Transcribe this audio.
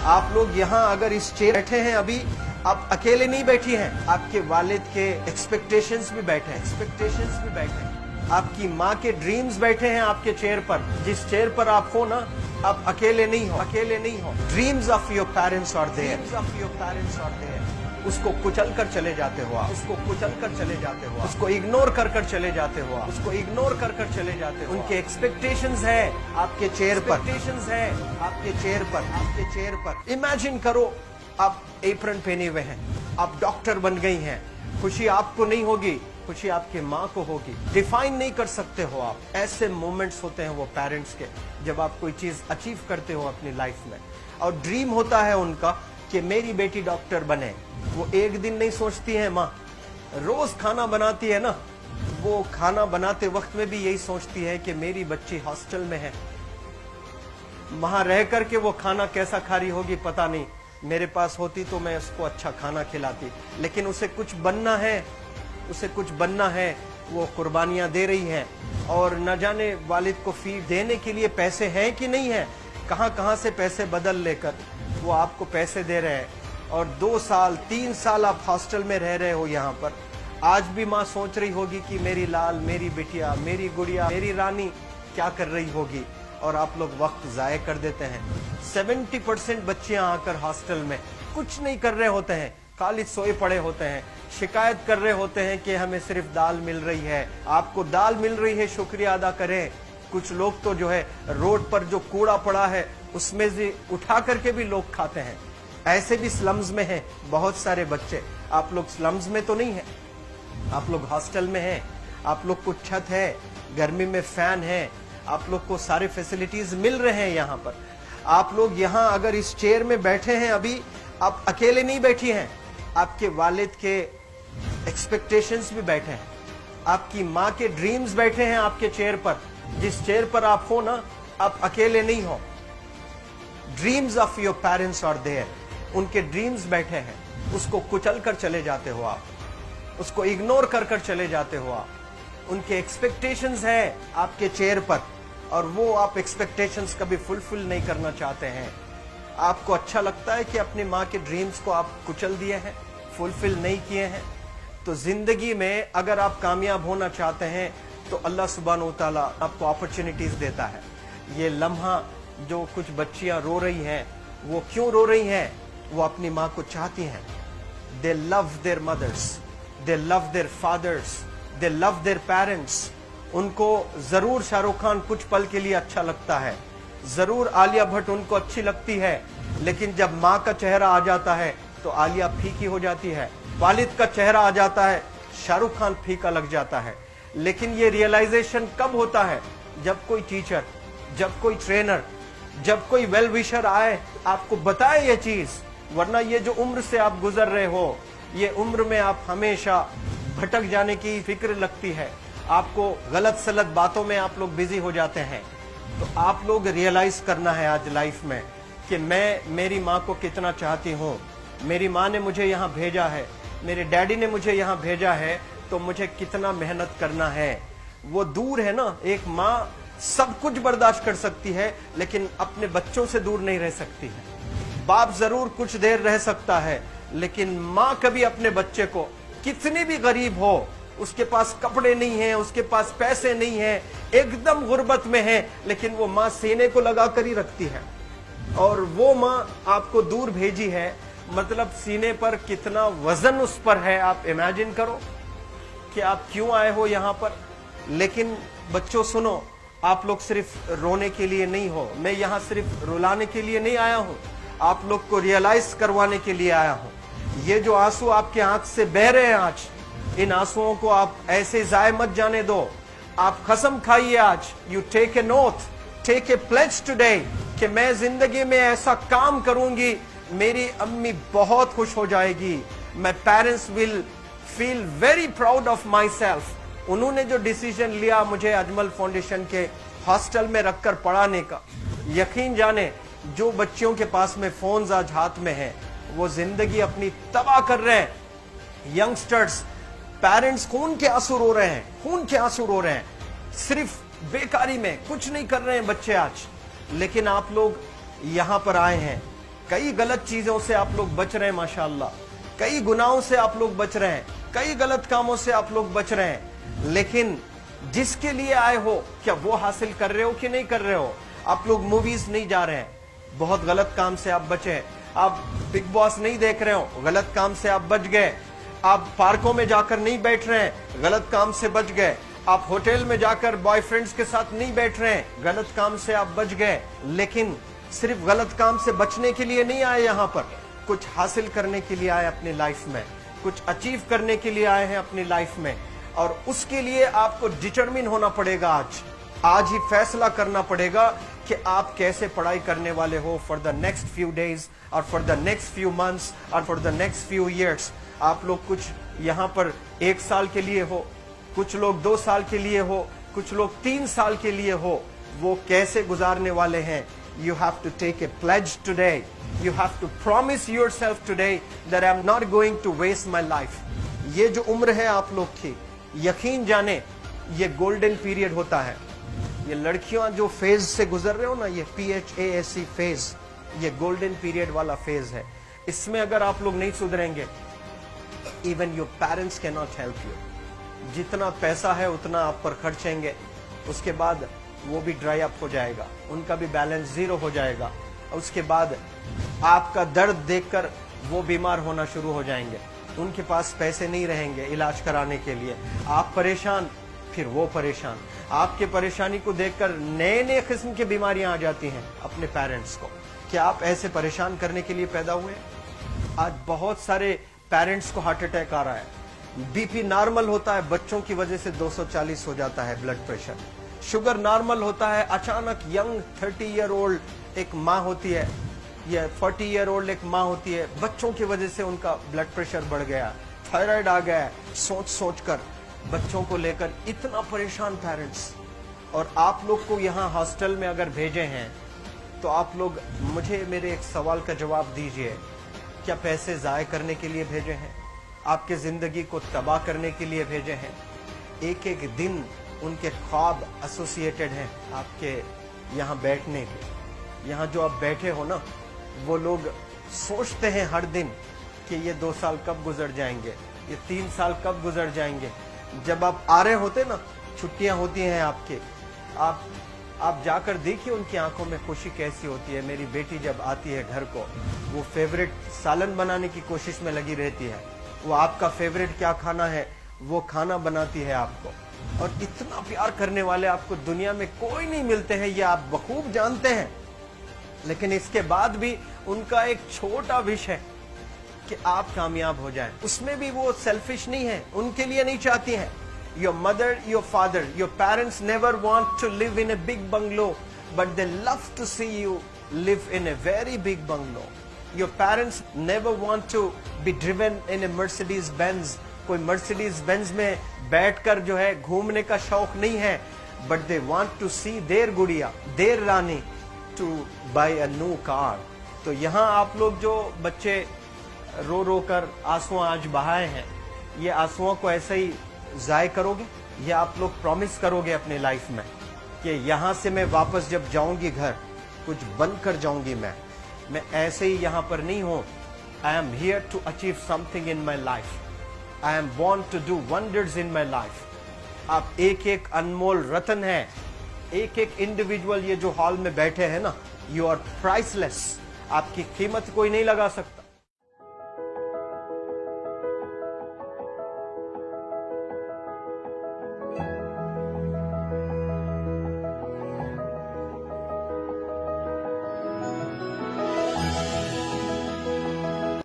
आप लोग यहाँ अगर इस चेयर बैठे हैं अभी, आप अकेले नहीं बैठी हैं, आपके वालिद के एक्सपेक्टेशंस भी बैठे हैं, आपकी माँ के ड्रीम्स बैठे हैं आपके चेयर पर। जिस चेयर पर आप हो ना, आप अकेले नहीं हो। Dreams of your parents are there. उसको कुचल कर चले जाते हो आप, उसको इग्नोर कर चले जाते हो आप, उनके एक्सपेक्टेशंस है आपके चेयर पर। इमेजिन करो आप एप्रन पहने हुए हैं, आप डॉक्टर बन गई हैं, खुशी आपको नहीं होगी, खुशी आपके माँ को होगी। डिफाइन नहीं कर सकते हो आप। ऐसे मोमेंट्स होते हैं वो पेरेंट्स के, जब आप कोई चीज अचीव करते हो अपनी लाइफ में, और ड्रीम होता है उनका कि मेरी बेटी डॉक्टर बने। वो एक दिन नहीं सोचती है माँ, रोज खाना बनाती है ना, वो खाना बनाते वक्त में भी यही सोचती है कि मेरी बच्ची हॉस्टल में है, वहां रह करके वो खाना कैसा खा रही होगी पता नहीं, मेरे पास होती तो मैं उसको अच्छा खाना खिलाती। लेकिन उसे कुछ बनना है, वो कुर्बानियां दे रही है, और न जाने वालिद को फीड देने के लिए पैसे हैं कि नहीं है, कहां से पैसे बदल लेकर वो आपको पैसे दे रहे हैं। और 2 साल 3 साल आप हॉस्टल में रह रहे हो यहाँ पर। आज भी माँ सोच रही होगी कि मेरी लाल, मेरी बिटिया, मेरी गुड़िया, मेरी रानी क्या कर रही होगी, और आप लोग वक्त जाये कर देते हैं। 70% बच्चियां आकर हॉस्टल में कुछ नहीं कर रहे होते हैं, खाली सोए पड़े होते हैं, शिकायत कर रहे होते हैं कि हमें सिर्फ दाल मिल रही है। आपको दाल मिल रही है, शुक्रिया अदा करें। कुछ लोग तो जो है रोड पर जो कूड़ा पड़ा है उसमें से उठा करके भी लोग खाते हैं। ऐसे भी स्लम्स में हैं बहुत सारे बच्चे। आप लोग स्लम्स में तो नहीं है, आप लोग हॉस्टल में हैं, आप लोग को छत है, गर्मी में फैन है, आप लोग को सारे फैसिलिटीज मिल रहे हैं यहाँ पर। आप लोग यहाँ अगर इस चेयर में बैठे हैं अभी, आप अकेले नहीं बैठी हैं, आपके वालिद के एक्सपेक्टेशंस भी बैठे हैं, आपकी माँ के ड्रीम्स बैठे हैं आपके चेयर पर। जिस चेयर पर आप हो ना, आप अकेले नहीं हो। Dreams of your parents are there. उनके ड्रीम्स बैठे हैं, उसको कुचल कर चले जाते हो आप, उसको इग्नोर कर चले जाते हो आप। उनके एक्सपेक्टेशंस है आपके चेयर पर, और वो आप एक्सपेक्टेशंस कभी फुलफिल नहीं करना चाहते हैं। आपको अच्छा लगता है कि अपनी माँ के ड्रीम्स को आप कुचल दिए हैं, फुलफिल नहीं किए हैं। तो जिंदगी में अगर आप कामयाब होना चाहते हैं तो अल्लाह सुब्हानहू व तआला आपको अपॉर्चुनिटीज देता है। ये लम्हा जो कुछ बच्चियां रो रही हैं, वो क्यों रो रही हैं? वो अपनी माँ को चाहती हैं। They love their mothers, they love their fathers, they love their parents. उनको जरूर शाहरुख खान कुछ पल के लिए अच्छा लगता है, जरूर आलिया भट्ट उनको अच्छी लगती है, लेकिन जब माँ का चेहरा आ जाता है तो आलिया फीकी हो जाती है। वालिद का चेहरा आ जाता है, शाहरुख खान फीका लग जाता है। लेकिन ये रियलाइजेशन कब होता है? जब कोई टीचर, जब कोई ट्रेनर, जब कोई वेल विशर आए, आपको बताए ये चीज। वरना ये जो उम्र से आप गुजर रहे हो, ये उम्र में आप हमेशा भटक जाने की फिक्र लगती है, आपको गलत सलत बातों में आप लोग बिजी हो जाते हैं। तो आप लोग रियलाइज करना है आज लाइफ में कि मैं मेरी माँ को कितना चाहती हूँ। मेरी माँ ने मुझे यहाँ भेजा है, मेरे डैडी ने मुझे यहाँ भेजा है, तो मुझे कितना मेहनत करना है। वो दूर है ना, एक माँ सब कुछ बर्दाश्त कर सकती है, लेकिन अपने बच्चों से दूर नहीं रह सकती है। बाप जरूर कुछ देर रह सकता है, लेकिन माँ कभी अपने बच्चे को, कितनी भी गरीब हो, उसके पास कपड़े नहीं है, उसके पास पैसे नहीं है, एकदम गुर्बत में है, लेकिन वो माँ सीने को लगा कर ही रखती है। और वो माँ आपको दूर भेजी है, मतलब सीने पर कितना वजन उस पर है। आप इमेजिन करो कि आप क्यों आए हो यहाँ पर। लेकिन बच्चों सुनो, आप लोग सिर्फ रोने के लिए नहीं हो, मैं यहाँ सिर्फ रुलाने के लिए नहीं आया हूँ, आप लोग को रियलाइज करवाने के लिए आया हूँ। ये जो आंसू आपके आंख से बह रहे हैं आज, इन आंसुओं को आप ऐसे जाए मत जाने दो। आप कसम खाइए आज, you take a note, take a pledge today, कि मैं जिंदगी में ऐसा काम करूंगी, मेरी अम्मी बहुत खुश हो जाएगी। My parents will feel very proud of my self. उन्होंने जो डिसीजन लिया मुझे अजमल फाउंडेशन के हॉस्टल में रखकर पढ़ाने का, यकीन जाने जो बच्चियों के पास में फोन्स आज हाथ में है, वो जिंदगी अपनी तबाह कर रहे हैं। यंगस्टर्स, पेरेंट्स खून के आंसू रो रहे हैं, खून के आंसू रो रहे हैं, सिर्फ बेकारी में कुछ नहीं कर रहे हैं बच्चे आज। लेकिन आप लोग यहाँ पर आए हैं, कई गलत चीजों से आप लोग बच रहे हैं माशाअल्लाह, कई गुनाहों से आप लोग बच रहे हैं, कई गलत कामों से आप लोग बच रहे हैं, लेकिन जिसके लिए आए हो क्या वो हासिल कर रहे हो कि नहीं कर रहे हो? आप लोग मूवीज नहीं जा रहे हैं, बहुत गलत काम से आप बचे हैं। आप बिग बॉस नहीं देख रहे हो, गलत काम से आप बच गए। आप पार्कों में जाकर नहीं बैठ रहे हैं, गलत काम से बच गए। आप होटल में जाकर बॉयफ्रेंड्स के साथ नहीं बैठ रहे हैं, गलत काम से आप बच गए। लेकिन सिर्फ गलत काम से बचने के लिए नहीं आए यहाँ पर, कुछ हासिल करने के लिए आए अपनी लाइफ में, कुछ अचीव करने के लिए आए हैं अपनी लाइफ में। और उसके लिए आपको डिटरमिन होना पड़ेगा। आज ही फैसला करना पड़ेगा कि आप कैसे पढ़ाई करने वाले हो for the next few days और for the next few months और for the next few years. आप लोग कुछ यहाँ पर 1 साल के लिए हो, कुछ लोग 2 साल के लिए हो, कुछ लोग 3 साल के लिए हो। वो कैसे गुजारने वाले हैं? You have to take a pledge today. You have to promise yourself today that I'm not going to waste my life. ये जो उम्र है आप लोग की, यकीन जाने ये गोल्डन पीरियड होता है। ये लड़कियां जो फेज से गुजर रहे हो ना, ये PHASE फेज, ये गोल्डन पीरियड वाला फेज है। इसमें अगर आप लोग नहीं सुधरेंगे, even your parents can not help you. जितना पैसा है उतना आप पर खर्चेंगे, उसके बाद वो भी ड्राई अप हो जाएगा, उनका भी बैलेंस जीरो हो जाएगा। उसके बाद आपका दर्द देखकर वो बीमार होना शुरू हो जाएंगे, उनके पास पैसे नहीं रहेंगे इलाज कराने के लिए। आप परेशान, फिर वो परेशान। आपके परेशानी को देखकर नए नए किस्म की बीमारियां आ जाती हैं अपने पेरेंट्स को। क्या आप ऐसे परेशान करने के लिए पैदा हुए? आज बहुत सारे पेरेंट्स को हार्ट अटैक आ रहा है। बीपी नॉर्मल होता है, बच्चों की वजह से 240 हो जाता है ब्लड प्रेशर। शुगर नॉर्मल होता है, अचानक यंग 30 ईयर ओल्ड एक माँ होती है या 40 ईयर ओल्ड एक माँ होती है, बच्चों की वजह से उनका ब्लड प्रेशर बढ़ गया, थायराइड आ गया। सोच सोच कर बच्चों को लेकर इतना परेशान पेरेंट्स। और आप लोग को यहाँ हॉस्टल में अगर भेजे हैं तो आप लोग मुझे मेरे एक सवाल का जवाब दीजिए, क्या पैसे ज़ाय करने के लिए भेजे हैं? आपके ज़िंदगी को तबाह करने के लिए भेजे हैं? एक एक दिन उनके ख्वाब एसोसिएटेड हैं आपके यहाँ बैठने के। यहाँ जो आप बैठे हो ना, वो लोग सोचते हैं हर दिन कि ये 2 साल कब गुजर जाएंगे, ये 3 साल कब गुजर जाएंगे। जब आप आ रहे होते ना, छुट्टियां होती हैं आपके, आप जाकर देखिए उनकी आंखों में खुशी कैसी होती है। मेरी बेटी जब आती है घर को, वो फेवरेट सालन बनाने की कोशिश में लगी रहती है। वो आपका फेवरेट क्या खाना है वो खाना बनाती है आपको। और इतना प्यार करने वाले आपको दुनिया में कोई नहीं मिलते हैं, ये आप बखूब जानते हैं। लेकिन इसके बाद भी उनका एक छोटा विश है कि आप कामयाब हो जाएं। उसमें भी वो सेल्फिश नहीं है, उनके लिए नहीं चाहती हैं। Your mother, your father, your parents never want to live in a big bungalow, but they love to see you live in a very big bungalow. Your parents never want to be driven in a Mercedes Benz. कोई Mercedes Benz में बैठकर जो है घूमने का शौक नहीं है, but they want to see their गुड़िया, their Rani to buy a new car. तो यहाँ आप लोग जो बच्चे रो रो कर आंसू आज बहाए हैं, ये आंसुओं को ऐसे ही ज़ाय करोगे या आप लोग प्रॉमिस करोगे अपने लाइफ में कि यहाँ से मैं वापस जब जाऊंगी घर, कुछ बन कर जाऊंगी। मैं ऐसे ही यहाँ पर नहीं हूँ। I am here to achieve something in my life. I am born to do wonders in my life. आप एक एक अनमोल रतन है, एक एक इंडिविजुअल ये जो हॉल में बैठे हैं ना, यू आर प्राइसलेस। आपकी कीमत कोई नहीं लगा सकता।